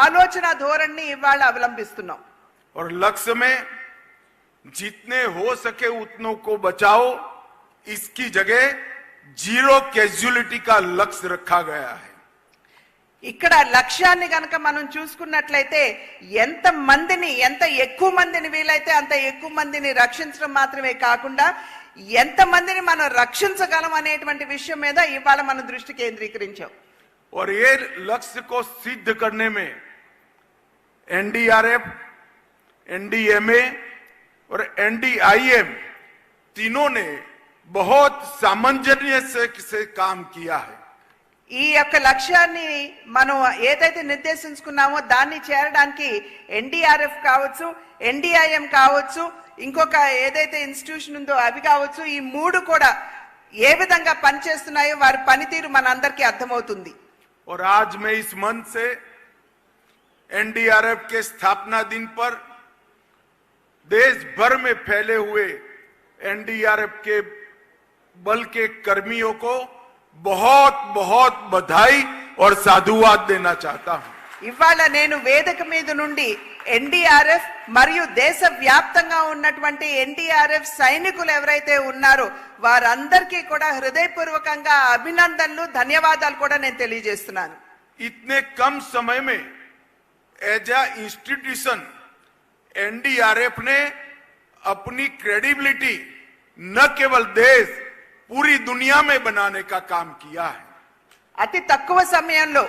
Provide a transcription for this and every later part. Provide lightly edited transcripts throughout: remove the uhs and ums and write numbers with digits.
ఆలోచన ధోరణిని ఇవాళ అవలంబిస్తున్నాం. और लक्ष्य में जितने हो सके उतनों को बचाओ, इसकी जगह जीरो कैजुअलिटी का लक्ष्य रखा गया है. ఇక్కడ లక్ష్యాన్ని గనక మనం చూసుకున్నట్లయితే ఎంత ఎక్కువ మందిని వీలైతే అంత ఎక్కువ మందిని రక్షించడం మాత్రమే కాకుండా ఎంత మందిని మనం రక్షించగలం అనేటువంటి విషయం మీద ఇవాళ మనం దృష్టి కేంద్రీకరించాం. और ये लक्ष्य को सिद्ध करने में एनडीआरएफ, एनडीएमए और एनडीआईएम तीनों ने बहुत सामंजस्य से काम किया है. ఈ యొక్క లక్ష్యాన్ని మనం ఏదైతే నిర్దేశించుకున్నామో దాన్ని చేరడానికి ఎన్డీఆర్ఎఫ్ కావచ్చు, ఎన్డీఐఎం కావచ్చు, ఇంకొక ఏదైతే ఇన్స్టిట్యూషన్ ఉందో అవి కావచ్చు, ఈ మూడు కూడా ఏ విధంగా పనిచేస్తున్నాయో వారి పనితీరు మనందరికీ అర్థమవుతుంది. और आज मैं इस मंच से एनडीआरएफ के स्थापना दिन पर देश भर में फैले हुए एनडीआरएफ के बल के कर्मियों को बहुत बहुत बधाई और साधुवाद देना चाहता हूं. ఇవాళ నేను వేదిక మీద నుండి ఎన్డీఆర్ఎఫ్ మరియు దేశ వ్యాప్తంగా ఉన్నటువంటి ఎన్డీఆర్ఎఫ్ సైనికులు ఎవరైతే ఉన్నారో వారందరికీ కూడా హృదయపూర్వకంగా అభినందనలు, ధన్యవాదాలు కూడా నేను తెలియజేస్తున్నాను. इतने कम समय में एज अ इंस्टीट्यूशन एनडीआरएफ ने अपनी क्रेडिबिलिटी न केवल देश पूरी दुनिया में बनाने का काम किया है. అతి తక్కువ సమయంలో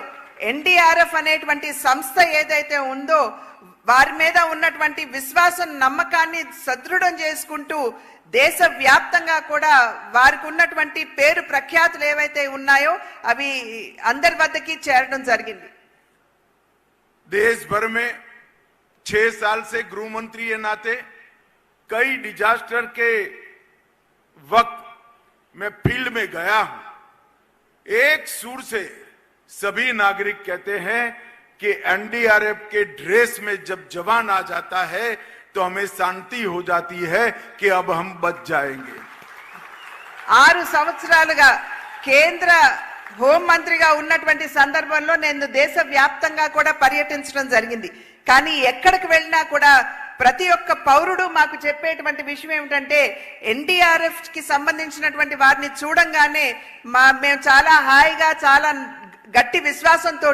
ఎన్డీఆర్ఎఫ్ అనేటువంటి సంస్థ ఏదైతే ఉందో వారి మీద ఉన్నటువంటి విశ్వాసం, నమ్మకాన్ని సదృఢం చేసుకుంటూ దేశ వ్యాప్తంగా కూడా వారికి ఉన్నటువంటి పేరు ప్రఖ్యాతులు ఏవైతే ఉన్నాయో అవి అందరి వద్దకి చేరడం జరిగింది. देश भर में 6 साल से गृह मंत्री के नाते कई डिजास्टर के वक्त मैं फील्ड में गया हूं. एक सुर से सभी नागरिक कहते हैं कि एनडीआरएफ के ड्रेस में जब जवान आ जाता है तो हमें शांति हो जाती है कि अब हम बच जाएंगे. 6 సంవత్సరాలుగా కేంద్ర హోం మంత్రిగా ఉన్నటువంటి సందర్భంలో నేను దేశ వ్యాప్తంగా కూడా పర్యటించడం జరిగింది. కానీ ఎక్కడికి వెళ్ళినా కూడా ప్రతి ఒక్క పౌరుడు మాకు చెప్పేటువంటి విషయం ఏమిటంటే ఎన్డీఆర్ఎఫ్ కి సంబంధించినటువంటి వారిని చూడంగానే మేము చాలా హాయిగా, చాలా గట్టి విశ్వాసంతో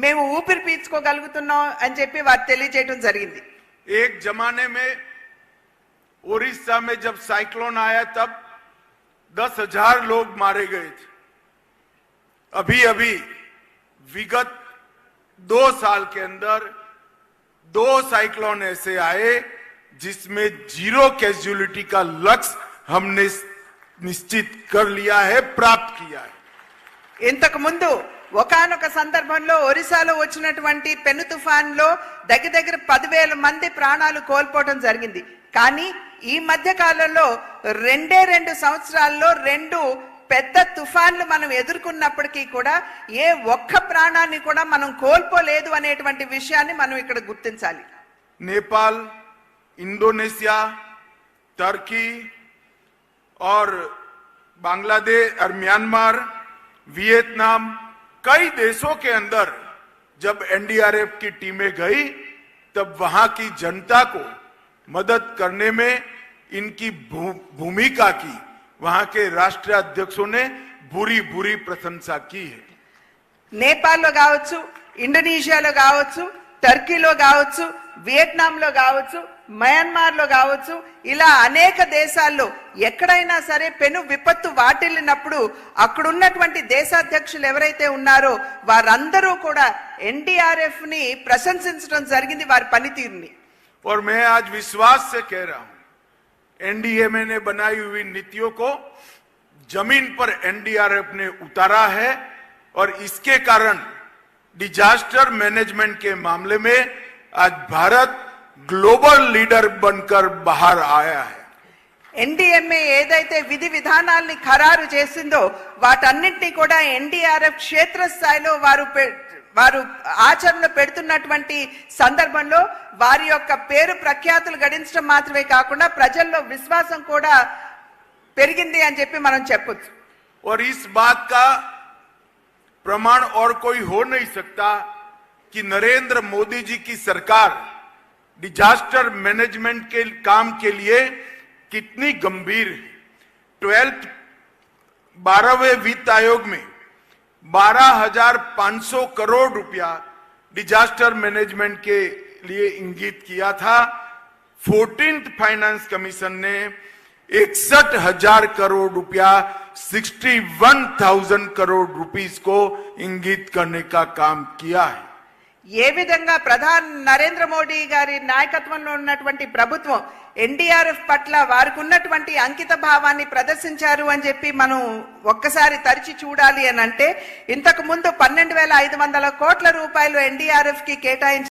మేము ఊపిరి పీల్చుకోగలుగుతున్నాం అని చెప్పి వారు తెలియజేయడం జరిగింది. एक जमाने में ओडिशा में जब साइक्लोन आया तब 10,000 लोग मारे गए थे. अभी अभी विगत 2 साल के अंदर 2 साइक्लोन ऐसे आए जिसमें जीरो कैजुअलिटी का लक्ष्य हमने निश्चित कर लिया है, प्राप्त किया है. ఇంతకు ముందు ఒకానొక సందర్భంలో ఒరిస్సాలో వచ్చినటువంటి పెను తుఫాన్లో దగ్గర 10,000 మంది ప్రాణాలు కోల్పోవడం జరిగింది. కానీ ఈ మధ్య కాలంలో 2 సంవత్సరాల్లో 2 పెద్ద తుఫాన్లు మనం ఎదుర్కొన్నప్పటికీ కూడా ఏ ఒక్క ప్రాణాన్ని కూడా మనం కోల్పోలేదు అనేటువంటి విషయాన్ని మనం ఇక్కడ గుర్తించాలి. नेपाल, इंडोनेशिया, टर्की और बांग्लादेश और म्यांमार, वियतनाम, कई देशों के अंदर जब एनडीआरएफ की टीमें गई तब वहां की जनता को मदद करने में इनकी भूमिका की वहां के राष्ट्रीय अध्यक्षों ने बुरी प्रशंसा की है. నేపాల్లో కావచ్చు, ఇండోనేషియాలో కావచ్చు, టర్కీలో కావచ్చు, వియత్నాంలో కావచ్చు, మయన్మార్లో కావచ్చు, ఇలా అనేక దేశాల్లో ఎక్కడైనా సరే పెను విపత్తు వాటిల్లినప్పుడు అక్కడ ఉన్నటువంటి దేశాధ్యక్షులు ఎవరైతే ఉన్నారో వారందరూ కూడా ఎన్డీఆర్ఎఫ్ ని ప్రశంసించడం జరిగింది, వారి పనితీరుని. और मैं आज विश्वास से कह रहा हूं, एनडीएमए ने बनाई हुई नीतियों को जमीन पर एनडीआरएफ ने उतारा है और इसके कारण डिजास्टर मैनेजमेंट के मामले में आज भारत ग्लोबल लीडर बनकर बाहर आया है. ఎన్డీఎంఏ ఏదైతే విధి విధానాల్ని ఖరారు చేసిందో వాటన్నింటినీ కూడా ఎన్డీఆర్ఎఫ్ క్షేత్రస్థాయిలో వారు ఆచరణ పెడుతున్నటువంటి సందర్భంలో వారి యొక్క పేరు ప్రఖ్యాతులు గడించడం మాత్రమే కాకుండా ప్రజల్లో విశ్వాసం కూడా పెరిగింది అని చెప్పి మనం చెప్పొచ్చు. और इस बात का प्रमाण और कोई हो नहीं सकता कि नरेंद्र मोदी जी की सरकार डिजास्टर मैनेजमेंट के काम के लिए कितनी गंभीर है। 12वें वित्त आयोग में 12,500 करोड़ रुपया डिजास्टर मैनेजमेंट के लिए इंगित किया था। 14th फाइनेंस कमीशन ने 61,000 करोड़ रुपया 61,000 करोड़ रुपीस को इंगित करने का काम किया है। ఏ విధంగా ప్రధాని నరేంద్ర మోడీ గారి నాయకత్వంలో ఉన్నటువంటి ప్రభుత్వం ఎన్డీఆర్ఎఫ్ పట్ల వారికి ఉన్నటువంటి అంకిత భావాన్ని ప్రదర్శించారు అని చెప్పి మనం ఒక్కసారి తరిచి చూడాలి అని అంటే ఇంతకు ముందు 12,500 కోట్ల రూపాయలు ఎన్డీఆర్ఎఫ్ కి కేటాయించారు.